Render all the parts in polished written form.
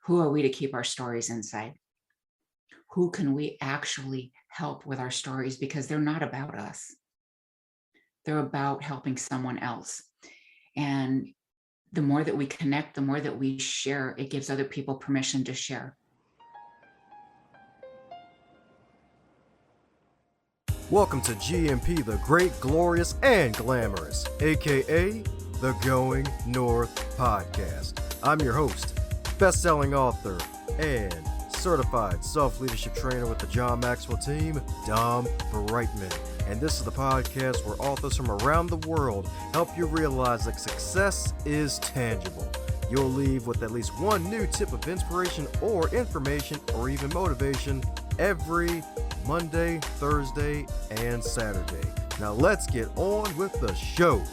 Who are we to keep our stories inside? Who can we actually help with our stories? Because they're not about us. They're about helping someone else. And the more that we connect, the more that we share, it gives other people permission to share. Welcome to GMP, the Great, Glorious, and Glamorous, aka the Going North Podcast. I'm your host, best-selling author, and certified self-leadership trainer with the John Maxwell team, Dom Brightman. And this is the podcast where authors from around the world help you realize that success is tangible. You'll leave with at least one new tip of inspiration or information or even motivation every Monday, Thursday, and Saturday. Now let's get on with the show.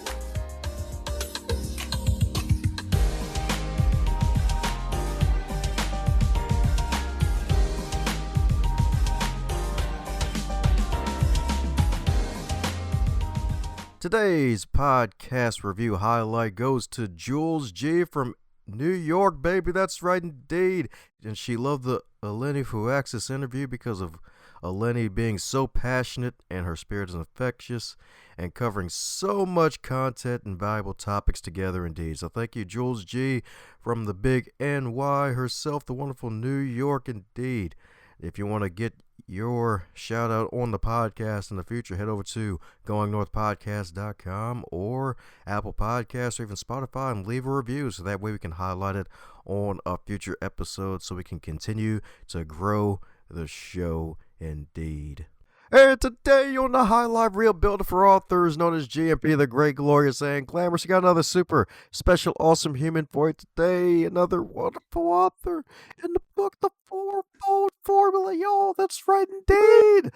Today's podcast review highlight goes to Jules G from New York, baby. That's right, indeed. And she loved the Eleni Fouaxis interview because of Eleni being so passionate and her spirit is infectious and covering so much content and valuable topics together indeed. So thank you, Jules G from the big NY herself, the wonderful New York indeed. If you want to get your shout out on the podcast in the future, head over to goingnorthpodcast.com or Apple Podcasts or even Spotify and leave a review so that way we can highlight it on a future episode so we can continue to grow the show indeed. And today on the Highlight Reel Builder for Authors, known as GMP, the Great, Glorious, and Glamorous, we got another super special, awesome human for you today. Another wonderful author in the book, The Fourfold Formula, y'all. That's right, indeed.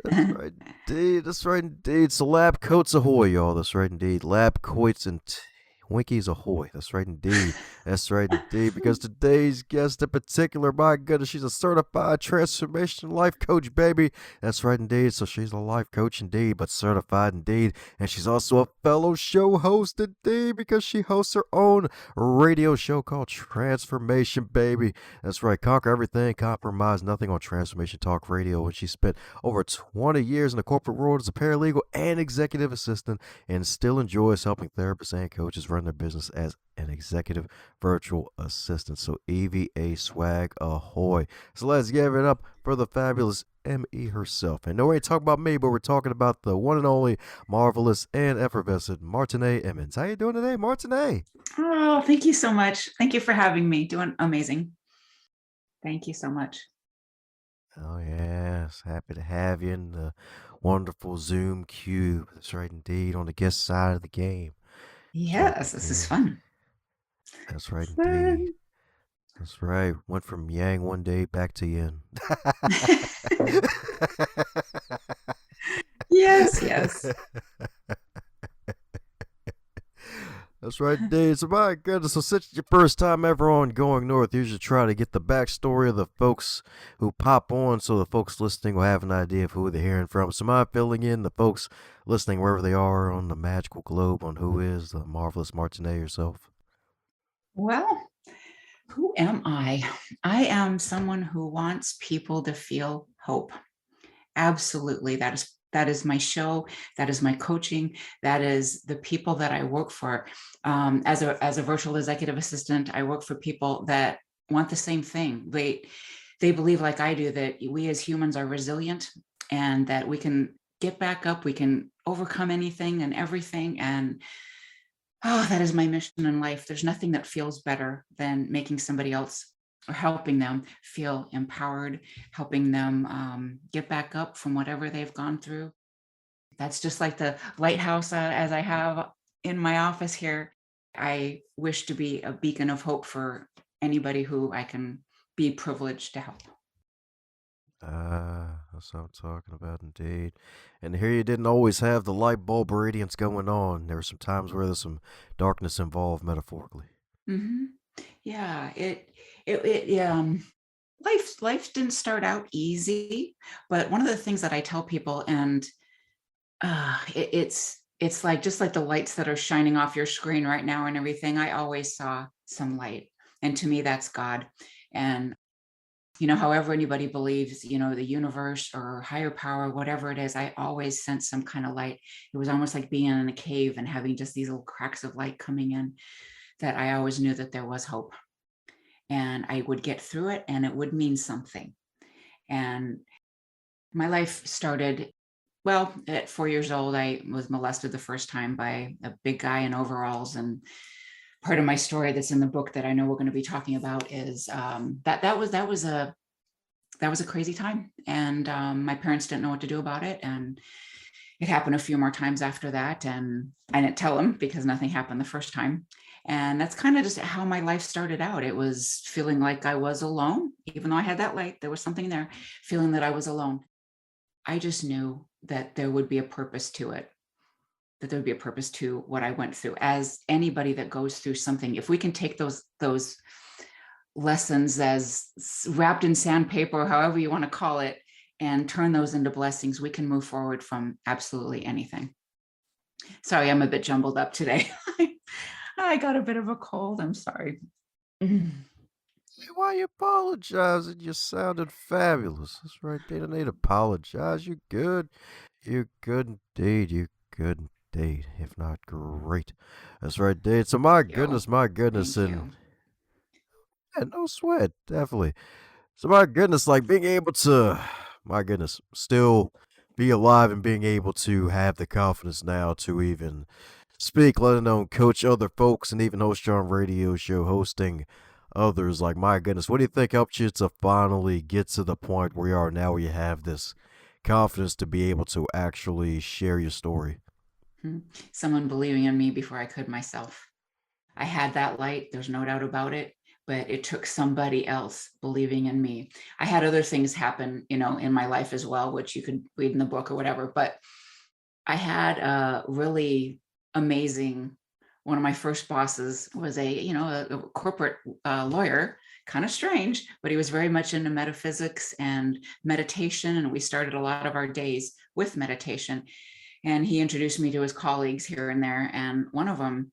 That's right, indeed. That's right, indeed. So lab coats ahoy, y'all. That's right, indeed. Lab coats and Winkies ahoy. That's right, indeed. That's right, indeed. Because today's guest in particular, my goodness, she's a certified transformation life coach, baby. That's right, indeed. So she's a life coach, indeed, but certified, indeed. And she's also a fellow show host, indeed, because she hosts her own radio show called Transformation, baby. That's right. Conquer everything, compromise nothing on Transformation Talk Radio. And she spent over 20 years in the corporate world as a paralegal and executive assistant and still enjoys helping therapists and coaches run their business as an executive virtual assistant. So EVA swag ahoy. So let's give it up for the fabulous ME herself. And no, we ain't talking about me, but we're talking about the one and only marvelous and effervescent Martine Emmons. How you doing today, Martine? Oh, thank you so much. Thank you for having me. Doing amazing. Thank you so much. Oh yes, happy to have you in the wonderful Zoom cube. That's right, indeed, on the guest side of the game. Yes, this is fun. That's right, indeed. That's right. Went from yang one day back to yin. Yes. That's right, indeed. So my goodness, so since it's your first time ever on Going North, you usually try to get the backstory of the folks who pop on so the folks listening will have an idea of who they're hearing from. So am I filling in the folks listening wherever they are on the magical globe on who is the marvelous Martine herself? Well, who am I? I am someone who wants people to feel hope. Absolutely. That is my show. That is my coaching. That is the people that I work for. As a virtual executive assistant, I work for people that want the same thing. They believe, like I do, that we as humans are resilient and that we can get back up. We can overcome anything and everything. And that is my mission in life. There's nothing that feels better than making somebody else or helping them feel empowered, helping them get back up from whatever they've gone through. That's just like the lighthouse as I have in my office here. I wish to be a beacon of hope for anybody who I can be privileged to help. That's what I'm talking about, indeed. And here you didn't always have the light bulb radiance going on. There were some times where there's some darkness involved, metaphorically. Mm-hmm. Yeah, life didn't start out easy, but one of the things that I tell people, and it's like just like the lights that are shining off your screen right now and everything, I always saw some light, and to me that's God. And, however anybody believes, the universe or higher power, whatever it is, I always sense some kind of light. It was almost like being in a cave and having just these little cracks of light coming in, that I always knew that there was hope, and I would get through it and it would mean something. And my life started, well, at 4 years old, I was molested the first time by a big guy in overalls. And part of my story that's in the book that I know we're going to be talking about is that was a crazy time, and my parents didn't know what to do about it. And it happened a few more times after that, and I didn't tell them because nothing happened the first time. And that's kind of just how my life started out. It was feeling like I was alone, even though I had that light. There was something there, feeling that I was alone. I just knew that there would be a purpose to it, that there would be a purpose to what I went through. As anybody that goes through something, if we can take those lessons as wrapped in sandpaper, however you want to call it, and turn those into blessings, we can move forward from absolutely anything. Sorry, I'm a bit jumbled up today. I got a bit of a cold. I'm sorry. Why you apologizing? You sounded fabulous. That's right. They don't need to apologize. You're good. You're good indeed. You're good indeed. If not great. That's right, Dave. So my goodness, Thank and you. yeah, no sweat, definitely. So my goodness, like being able to, my goodness, still be alive and being able to have the confidence now to even speak, let alone coach other folks and even host your own radio show, hosting others. Like my goodness, what do you think helped you to finally get to the point where you are now, where you have this confidence to be able to actually share your story? Hmm. Someone believing in me before I could myself. I had that light, there's no doubt about it, but it took somebody else believing in me. I had other things happen, in my life as well, which you could read in the book or whatever, but I had a really amazing, one of my first bosses was a corporate lawyer, kind of strange, but he was very much into metaphysics and meditation. And we started a lot of our days with meditation. And he introduced me to his colleagues here and there. And one of them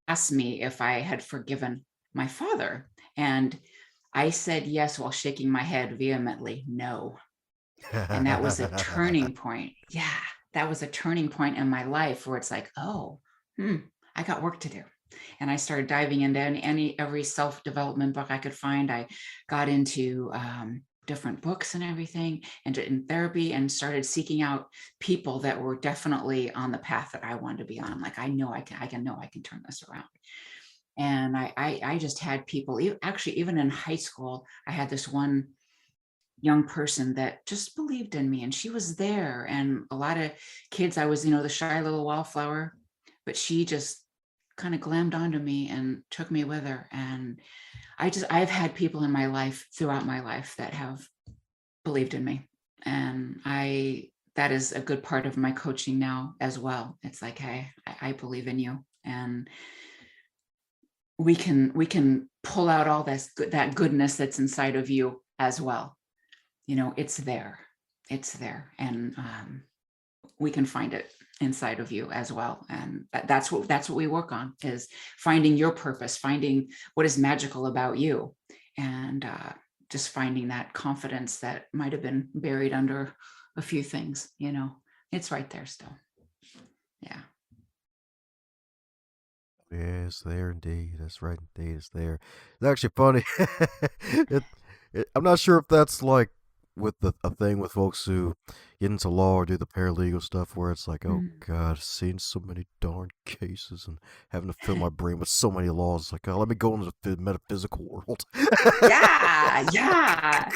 asked me if I had forgiven my father. And I said yes, while shaking my head vehemently, no. And that was a turning point. Yeah, that was a turning point in my life where it's like, oh, I got work to do. And I started diving into every self-development book I could find. I got into different books and everything, and in therapy, and started seeking out people that were definitely on the path that I wanted to be on. Like, I know I can turn this around. And I just had people, actually, even in high school, I had this one young person that just believed in me, and she was there. And a lot of kids, I was, the shy little wallflower, but she just kind of glammed onto me and took me with her. And I've had people in my life, throughout my life, that have believed in me. And that is a good part of my coaching now as well. It's like, hey, I believe in you. And we can pull out all that goodness that's inside of you as well. It's there. It's there. And we can find it inside of you as well. And that's what we work on, is finding your purpose, finding what is magical about you, and just finding that confidence that might have been buried under a few things. It's right there still. Yeah. Yeah, it's there indeed. That's right, indeed. It's there. It's actually funny. it, I'm not sure if that's like with a thing with folks who get into law or do the paralegal stuff, where it's like, oh Mm. God, I've seen so many darn cases and having to fill my brain with so many laws. It's like, oh, let me go into the metaphysical world. Yeah, yeah,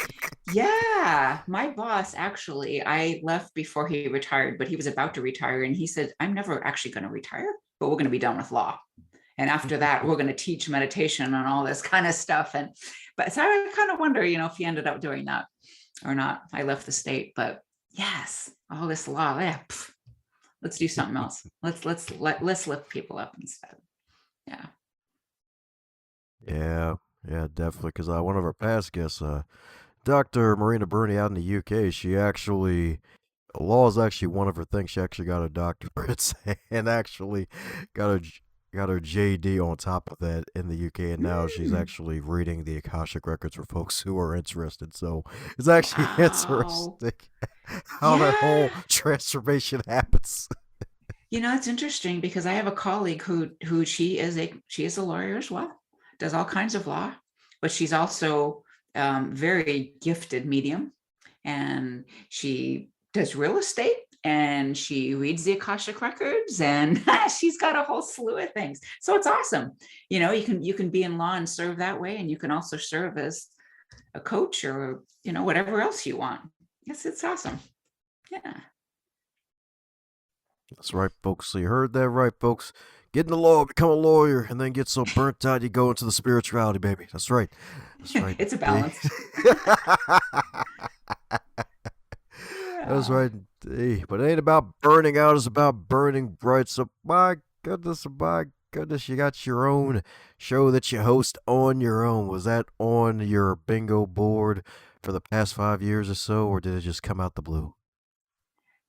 yeah. My boss, actually, I left before he retired, but he was about to retire. And he said, I'm never actually going to retire, but we're going to be done with law. And after that, we're going to teach meditation and all this kind of stuff. But so I kind of wonder, if he ended up doing that or not. I left the state, but yes, all this law, yeah, let's do something else. Let's lift people up instead. Yeah. Yeah, yeah, definitely. Because one of our past guests, Dr. Marina Burney out in the UK, she actually, law is actually one of her things. She actually got a doctorate and actually got a got her JD on top of that in the UK, and now she's Mm, actually reading the Akashic records for folks who are interested. So it's actually wow. interesting how that whole Yeah. transformation happens. It's interesting because I have a colleague who she is a lawyer as well, does all kinds of law, but she's also very gifted medium, and she does real estate and she reads the Akashic records, and she's got a whole slew of things. So it's awesome. You can be in law and serve that way, and you can also serve as a coach or whatever else you want. Yes, it's awesome. Yeah. That's right, folks. So you heard that right, folks. Get in the law, become a lawyer, and then get so burnt out you go into the spirituality, baby. That's right. That's right. It's a D. balance. That's Yeah. right. D. But it ain't about burning out, it's about burning bright. So my goodness, you got your own show that you host on your own. Was that on your bingo board for the past 5 years or so, or did it just come out the blue?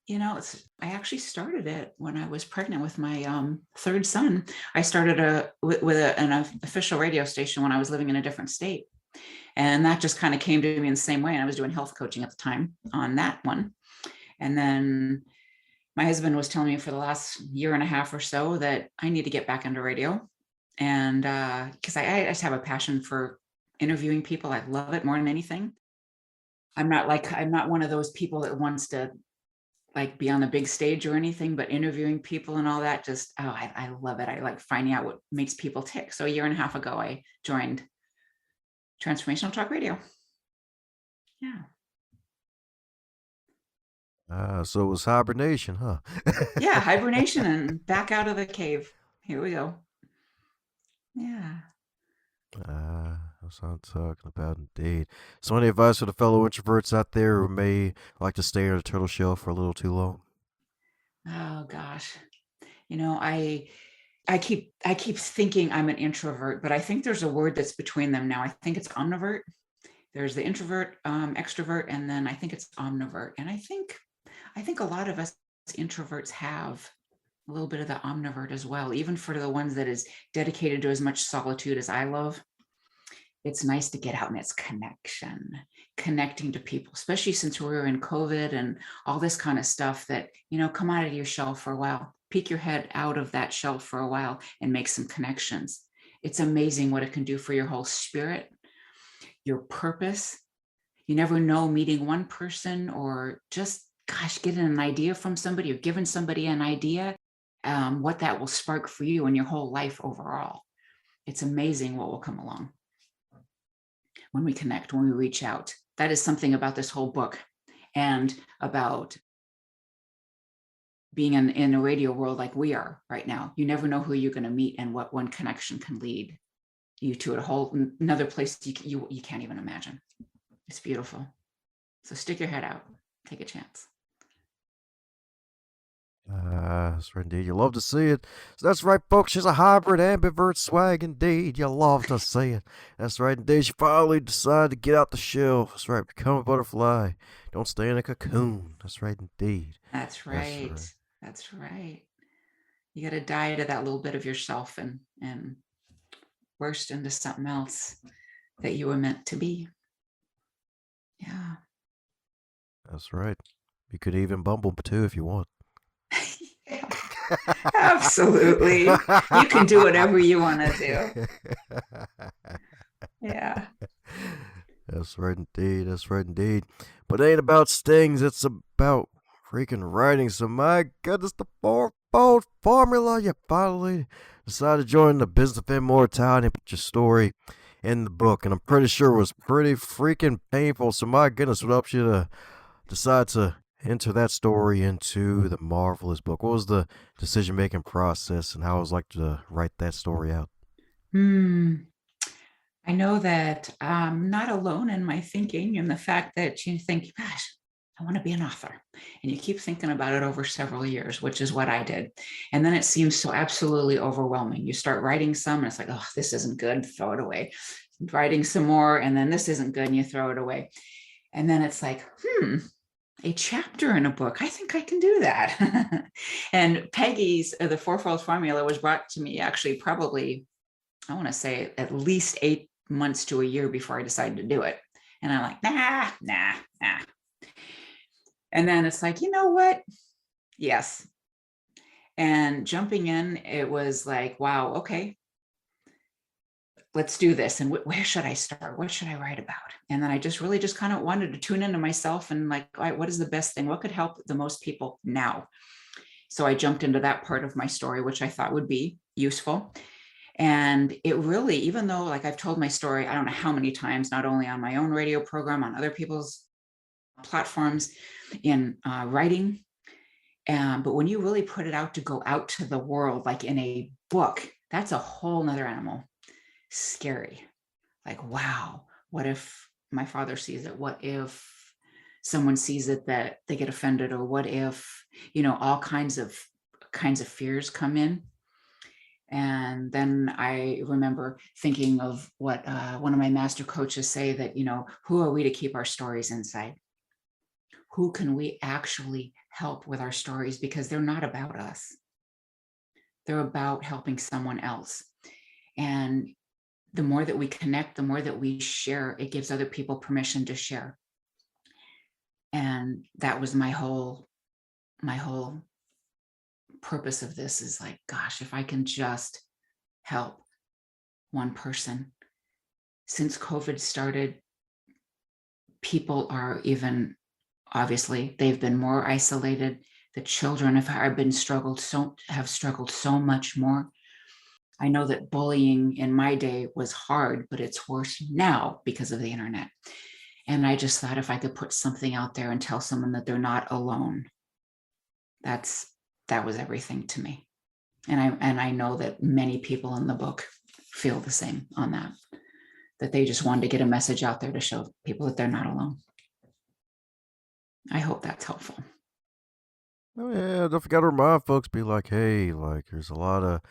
I actually started it when I was pregnant with my third son. I started an official radio station when I was living in a different state. And that just kind of came to me in the same way. And I was doing health coaching at the time on that one. And then my husband was telling me for the last year and a half or so that I need to get back into radio. And because I just have a passion for interviewing people. I love it more than anything. I'm not one of those people that wants to like be on the big stage or anything, but interviewing people and all that, just, oh, I love it. I like finding out what makes people tick. So a year and a half ago, I joined Transformational Talk Radio. Yeah. So it was hibernation, huh? Yeah. Hibernation and back out of the cave. Here we go. Yeah. That's what I'm talking about, indeed. So, any advice for the fellow introverts out there who may like to stay in a turtle shell for a little too long? Oh gosh. I keep thinking I'm an introvert, but I think there's a word that's between them now. I think it's omnivert. There's the introvert, extrovert, and then I think it's omnivert. And I think a lot of us introverts have a little bit of the omnivert as well, even for the ones that is dedicated to as much solitude as I love. It's nice to get out and it's connecting to people, especially since we're in COVID and all this kind of stuff that, come out of your shell for a while, peek your head out of that shell for a while and make some connections. It's amazing what it can do for your whole spirit, your purpose. You never know, meeting one person or just, gosh, getting an idea from somebody or giving somebody an idea, what that will spark for you and your whole life overall. It's amazing what will come along when we connect, when we reach out. That is something about this whole book and about being in a radio world like we are right now. You never know who you're going to meet and what one connection can lead you to a whole another place you can't even imagine. It's beautiful. So stick your head out, take a chance. That's right, indeed. You love to see it. So that's right, folks. She's a hybrid ambivert swag, indeed. You love to see it. That's right, indeed. She finally decided to get out the shell. That's right, become a butterfly. Don't stay in a cocoon. That's right, indeed. That's That's right. right. That's right. You got to die to that little bit of yourself and burst into something else that you were meant to be. Yeah. That's right. You could even bumble too if you want. Yeah, absolutely. You can do whatever you want to do. Yeah. That's right, indeed. That's right, indeed. But it ain't about stings. It's about freaking writing. So my goodness, the fourfold formula. You finally decided to join the business of immortality and put your story in the book. And I'm pretty sure it was pretty freaking painful. So my goodness, what helped you to decide to enter that story into the marvelous book? What was the decision making process and how it was like to write that story out? Hmm. I know that I'm not alone in my thinking and the fact that you think, gosh, I want to be an author. And you keep thinking about it over several years, which is what I did. And then it seems so absolutely overwhelming. You start writing some and it's like, oh, this isn't good, throw it away. Writing some more, and then this isn't good, and you throw it away. And then it's like, a chapter in a book. I think I can do that. And Peggy's The Fourfold Formula was brought to me actually probably, I want to say at least 8 months to a year before I decided to do it. And I'm like, nah. And then it's like, you know what? Yes. And jumping in, it was like, wow, okay, let's do this. And where should I start? What should I write about? And then I just really just kind of wanted to tune into myself and like, all right, what is the best thing? What could help the most people now? So I jumped into that part of my story, which I thought would be useful. And it really, even though like I've told my story, I don't know how many times, not only on my own radio program, on other people's platforms, in writing, but when you really put it out to go out to the world, like in a book, that's a whole nother animal. Scary. Like, wow, what if my father sees it? What if someone sees it that they get offended? Or what if, all kinds of fears come in. And then I remember thinking of what one of my master coaches say, that, who are we to keep our stories inside? Who can we actually help with our stories? Because they're not about us. They're about helping someone else. And the more that we connect, the more that we share, it gives other people permission to share. And that was my whole purpose of this, is like, gosh, if I can just help one person. Since COVID started, people are even, obviously, they've been more isolated. The children have struggled so much more. I know that bullying in my day was hard, but it's worse now because of the internet. And I just thought if I could put something out there and tell someone that they're not alone, that was everything to me. And I know that many people in the book feel the same on that they just wanted to get a message out there to show people that they're not alone. I hope that's helpful. Oh yeah, don't forget to remind folks, be like, hey, like there's a lot of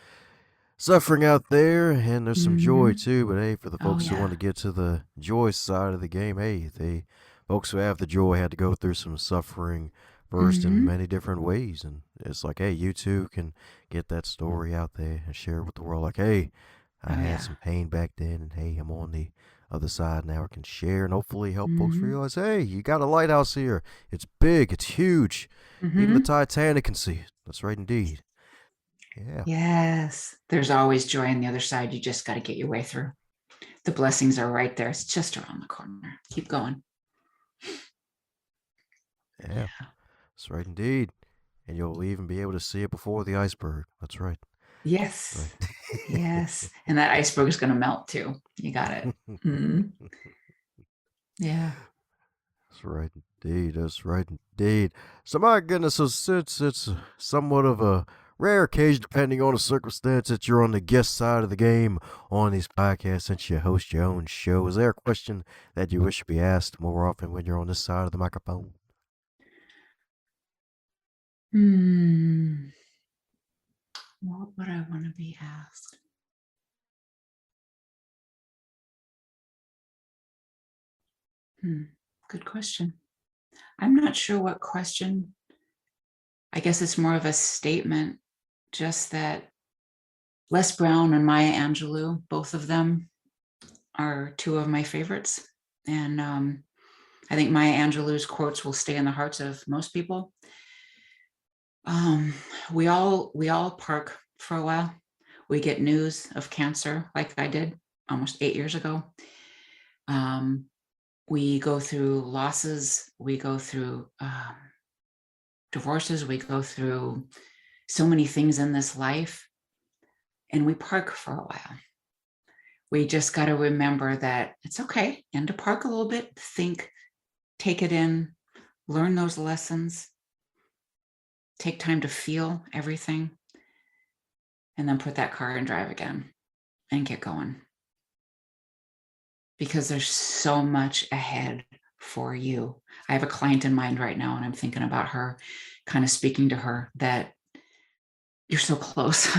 suffering out there, and there's some joy Mm-hmm. too. But hey, for the Oh folks who want yeah. to get to the joy side of the game, hey, they folks who have the joy had to go through some suffering first in Mm-hmm. many different ways, and it's like, hey, you too can get that story out there and share it with the world. Like, hey, I Oh had yeah. some pain back then, and hey, I'm on the other side now. I can share and hopefully help folks Mm-hmm. realize, hey, you got a lighthouse here. It's big, it's huge. Even the Mm-hmm. Titanic can see it. That's right, indeed. Yeah. Yes. There's always joy on the other side. You just got to get your way through. The blessings are right there. It's just around the corner. Keep going. Yeah, that's right indeed. And you'll even be able to see it before the iceberg. That's right. That's Yes. Yes. And that iceberg is going to melt too. You got it. right. Mm-hmm. Yeah. That's right indeed. That's right indeed. So my goodness, so since it's somewhat of a rare occasion, depending on the circumstance, that you're on the guest side of the game on these podcasts, since you host your own show, is there a question that you wish to be asked more often when you're on this side of the microphone? What would I want to be asked? Good question. I'm not sure what question. I guess it's more of a statement, just that Les Brown and Maya Angelou, both of them are two of my favorites. And I think Maya Angelou's quotes will stay in the hearts of most people. Um, we all park for a while. We get news of cancer like I did almost 8 years ago. Um, we go through losses. We go through divorces. We go through so many things in this life, and we park for a while. We just got to remember that it's okay, and to park a little bit, think, take it in, learn those lessons, take time to feel everything, and then put that car and drive again and get going. Because there's so much ahead for you. I have a client in mind right now, and I'm thinking about her, kind of speaking to her that you're so close.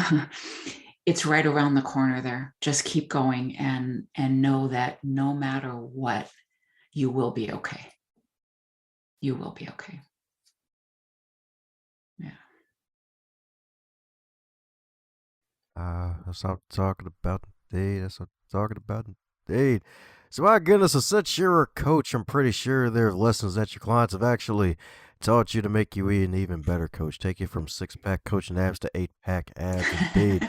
It's right around the corner there. Just keep going and know that no matter what, you will be okay. You will be okay. Yeah. That's what I'm talking about, indeed. That's what I'm talking about, indeed. So, my goodness, since you're a coach, I'm pretty sure there are lessons that your clients have actually taught you to make you an even better coach. Take you from six-pack coaching abs to eight-pack abs, indeed.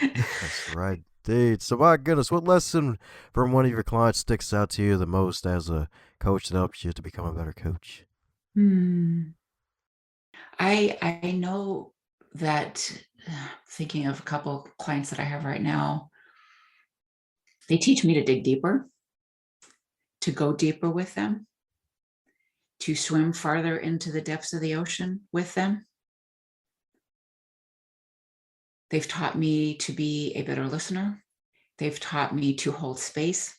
That's right, indeed. So, my goodness, what lesson from one of your clients sticks out to you the most as a coach that helps you to become a better coach? Hmm. I know that thinking of a couple clients that I have right now, they teach me to dig deeper, to go deeper with them, to swim farther into the depths of the ocean with them. They've taught me to be a better listener. They've taught me to hold space.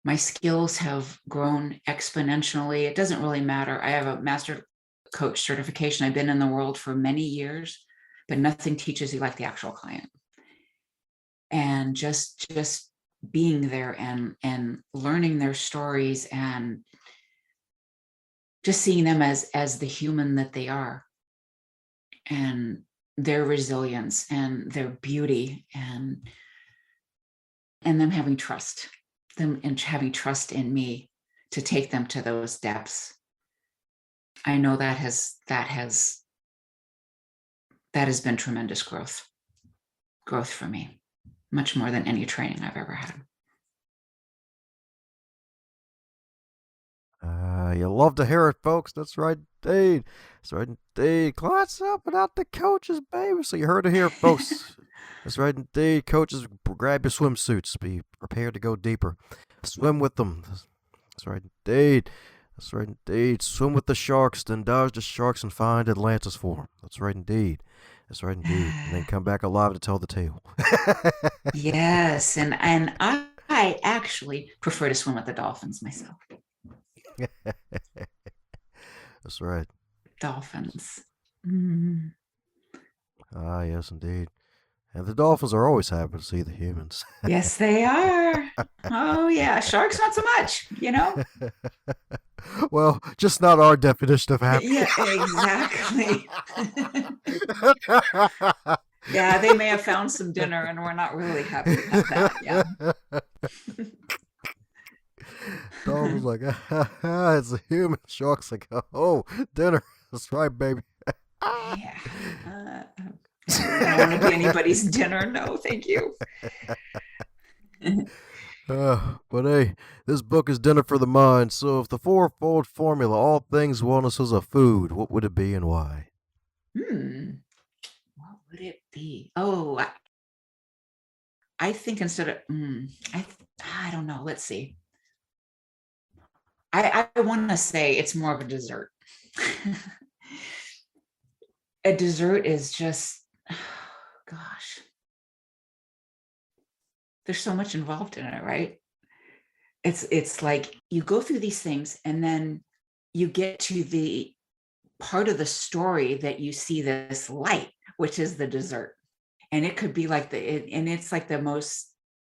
My skills have grown exponentially. It doesn't really matter. I have a master coach certification. I've been in the world for many years, but nothing teaches you like the actual client. And just being there and learning their stories and just seeing them as the human that they are, and their resilience and their beauty, and them having trust, them and having trust in me to take them to those depths. I know that has been tremendous growth for me, much more than any training I've ever had. You love to hear it, folks. That's right, indeed. That's right, indeed. Clients helping out the coaches, baby. So you heard it here, folks. That's right, indeed. Coaches, grab your swimsuits. Be prepared to go deeper. Swim with them. That's right, indeed. That's right, indeed. Swim with the sharks, then dodge the sharks and find Atlantis for them. That's right, indeed. That's right, indeed. And then come back alive to tell the tale. Yes, and I actually prefer to swim with the dolphins myself. That's right. Dolphins. Mm. Ah, yes, indeed. And the dolphins are always happy to see the humans. Yes, they are. Oh yeah, sharks not so much, Well, just not our definition of happy. Yeah, exactly. Yeah, they may have found some dinner and we're not really happy about that. Yeah. Dolphins like, it's a human. Sharks like, oh, dinner. That's right, baby. Yeah. I don't want to be anybody's dinner. No, thank you. But hey, this book is dinner for the mind. So if the fourfold formula, all things wellness is a food, what would it be and why? What would it be? Oh, I think instead of I don't know. Let's see. I want to say it's more of a dessert. A dessert is just, gosh, there's so much involved in it, right? It's like you go through these things and then you get to the part of the story that you see this light, which is the dessert. And it could be like and it's like the most,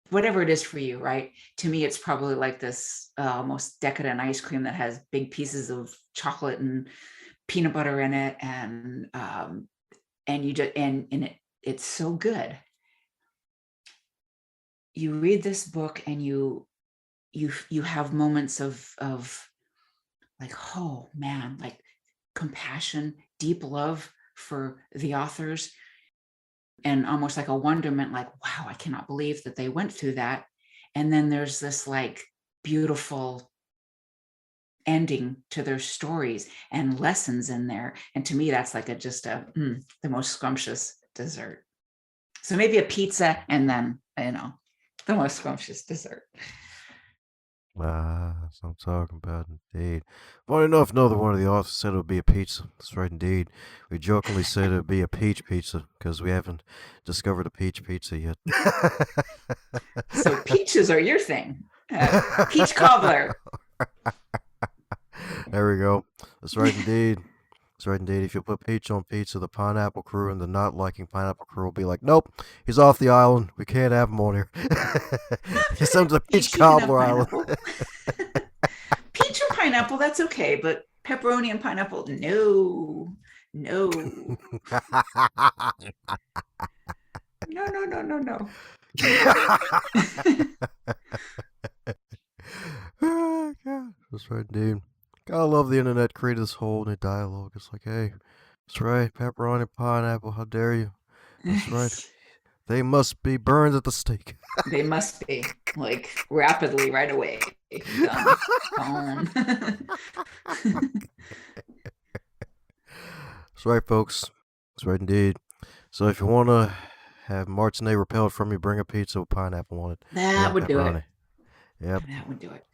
whatever it is for you, right? To me, it's probably like this most decadent ice cream that has big pieces of chocolate and peanut butter in it, and you just it's so good. You read this book and you have moments of like, oh man, like compassion, deep love for the authors, and almost like a wonderment, like, wow, I cannot believe that they went through that. And then there's this like beautiful ending to their stories and lessons in there. And to me, that's like the most scrumptious dessert. So maybe a pizza and then, the most scrumptious dessert. That's what I'm talking about, indeed. Funny enough, another one of the authors said it would be a pizza. That's right, indeed. We jokingly said it would be a peach pizza because we haven't discovered a peach pizza yet. So peaches are your thing. Peach cobbler. There we go. That's right, indeed. That's right, indeed. If you put peach on pizza, the pineapple crew and the not liking pineapple crew will be like, nope, he's off the island. We can't have him on here. He sends to the peach cobbler island. Peach and pineapple, that's okay, but pepperoni and pineapple, no, no, no, no, no, no, no. Oh, God. That's right, dude. Gotta love the internet created this whole new dialogue. It's like, hey, that's right, pepperoni, pineapple, how dare you? That's right. They must be burned at the stake. They must be like rapidly right away. Done. Gone. That's right, folks. That's right, indeed. So if you want to have Martine repelled from you, bring a pizza with pineapple on it That and would do it. pepperoni. Yep. That would do it.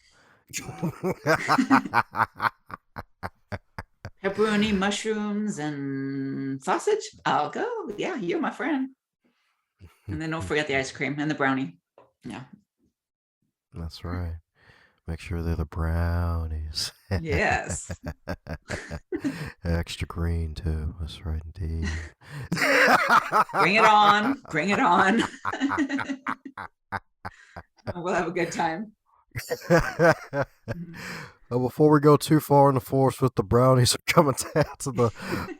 Pepperoni, mushrooms, and sausage. I'll go. Yeah, you're my friend. And then don't forget the ice cream and the brownie. Yeah. That's right. Make sure they're the brownies. Yes. Extra green, too. That's right, indeed. Bring it on. Bring it on. We'll have a good time. Before we go too far in the forest with the brownies, we're coming down to the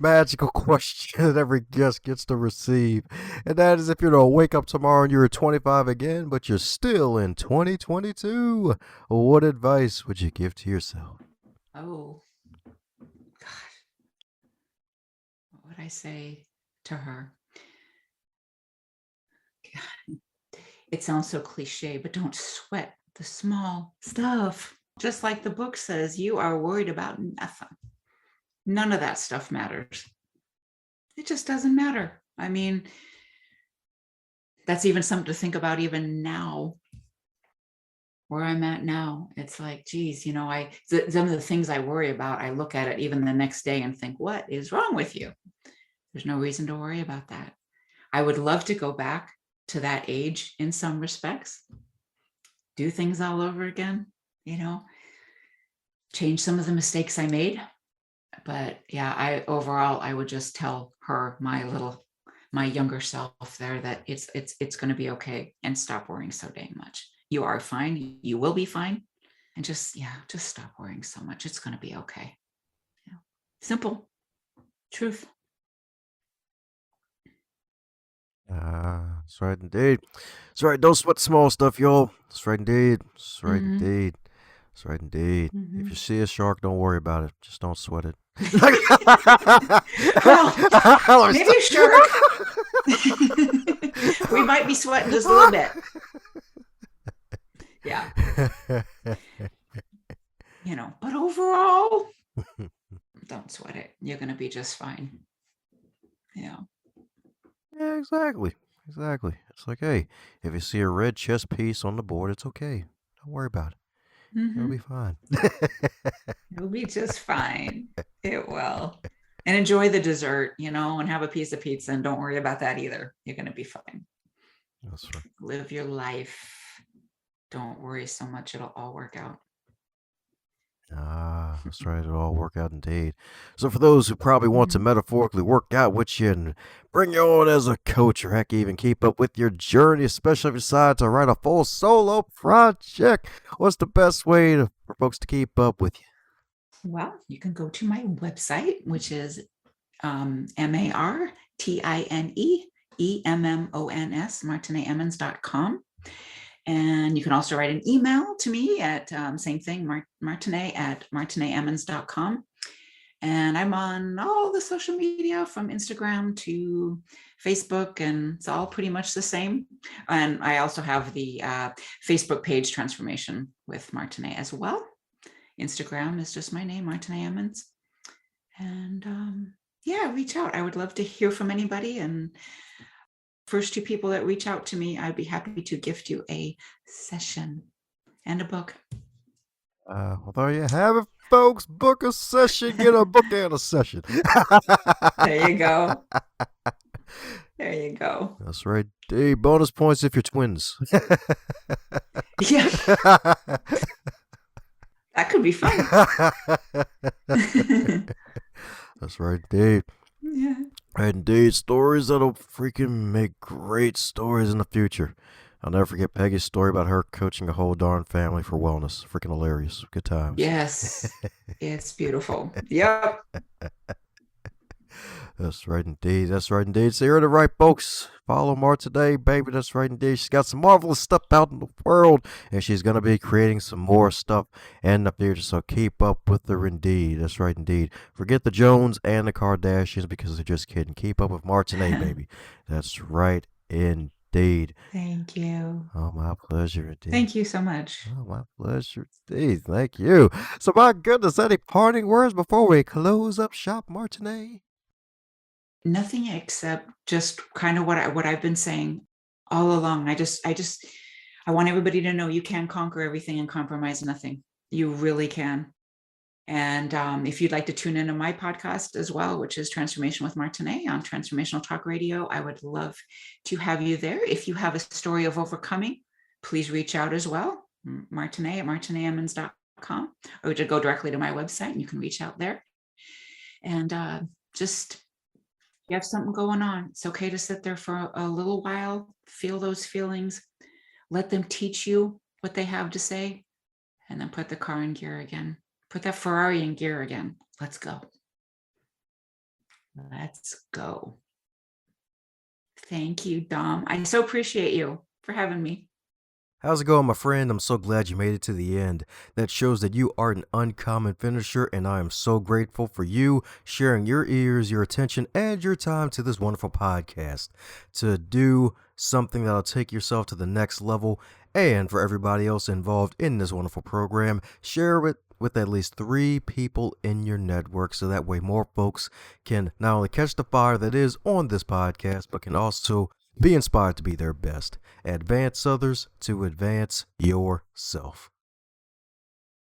magical question that every guest gets to receive. And that is, if you're to wake up tomorrow and you're 25 again, but you're still in 2022, what advice would you give to yourself? Oh, God. What would I say to her? God. It sounds so cliche, but don't sweat the small stuff. Just like the book says, you are worried about nothing. None of that stuff matters. It just doesn't matter. I mean, that's even something to think about even now, where I'm at now. It's like, geez, some of the things I worry about, I look at it even the next day and think, what is wrong with you? There's no reason to worry about that. I would love to go back to that age in some respects, do things all over again, change some of the mistakes I made. But yeah, I would just tell her, my younger self there, that it's going to be okay, and stop worrying so dang much. You are fine. You will be fine. And just stop worrying so much. It's going to be okay. Simple truth. That's right, indeed. That's right. Don't sweat the small stuff, y'all. That's right, indeed. That's right, indeed. That's right, indeed. If you see a shark, don't worry about it. Just don't sweat it. Well, maybe a shark. We might be sweating just a little bit. Yeah. But overall, don't sweat it. You're going to be just fine. Yeah. Yeah, exactly. Exactly. It's like, hey, if you see a red chess piece on the board, it's okay. Don't worry about it. It'll be fine. It'll be just fine. It will. And enjoy the dessert, and have a piece of pizza, and don't worry about that either. You're going to be fine. That's right. Live your life. Don't worry so much. It'll all work out. That's right. It'll all work out indeed. So for those who probably want to metaphorically work out with you and bring you on as a coach, or heck, even keep up with your journey, especially if you decide to write a full solo project, what's the best way for folks to keep up with you? Well, you can go to my website, which is MartineEmmons, MartineEmmons.com. And you can also write an email to me at same thing, Martine@MartineEmmons.com. And I'm on all the social media, from Instagram to Facebook, and it's all pretty much the same. And I also have the Facebook page, Transformation with Martine, as well. Instagram is just my name, Martine Emmons. And reach out. I would love to hear from anybody. And first 2 people that reach out to me, I'd be happy to gift you a session and a book. Well, there you have it, folks. Book a session, get a book and a session. There you go. There you go. That's right. Hey, bonus points if you're twins. Yeah. That could be fun. That's right, Dave. Yeah. Right, indeed. Stories that'll freaking make great stories in the future. I'll never forget Peggy's story about her coaching a whole darn family for wellness. Freaking hilarious. Good times. Yes, it's beautiful. Yep. That's right indeed. That's right indeed. So you're the right folks. Follow Mar today, baby. That's right indeed. She's got some marvelous stuff out in the world, and she's gonna be creating some more stuff in the future. So keep up with her indeed. That's right indeed. Forget the Jones and the Kardashians because they're just kidding. Keep up with Martine, baby. That's right indeed. Thank you. Oh, my pleasure indeed. Thank you so much. Oh, my pleasure indeed. Thank you. So, my goodness, any parting words before we close up shop, Martine? Nothing except just kind of what I've been saying all along. I want everybody to know you can conquer everything and compromise nothing. You really can. And if you'd like to tune into my podcast as well, which is Transformation with Martine on Transformational Talk Radio, I would love to have you there. If you have a story of overcoming, please reach out as well. Martine at martineemmons.com, or just go directly to my website and you can reach out there. And just you have something going on, it's okay to sit there for a little while, feel those feelings, let them teach you what they have to say, and then put the car in gear again. Put that Ferrari in gear again. Let's go. Let's go. Thank you, Dom. I so appreciate you for having me. How's it going, my friend? I'm so glad you made it to the end. That shows that you are an uncommon finisher, and I am so grateful for you sharing your ears, your attention, and your time to this wonderful podcast to do something that'll take yourself to the next level. And for everybody else involved in this wonderful program, share it with at least 3 people in your network so that way more folks can not only catch the fire that is on this podcast, but can also be inspired to be their best. Advance others to advance yourself.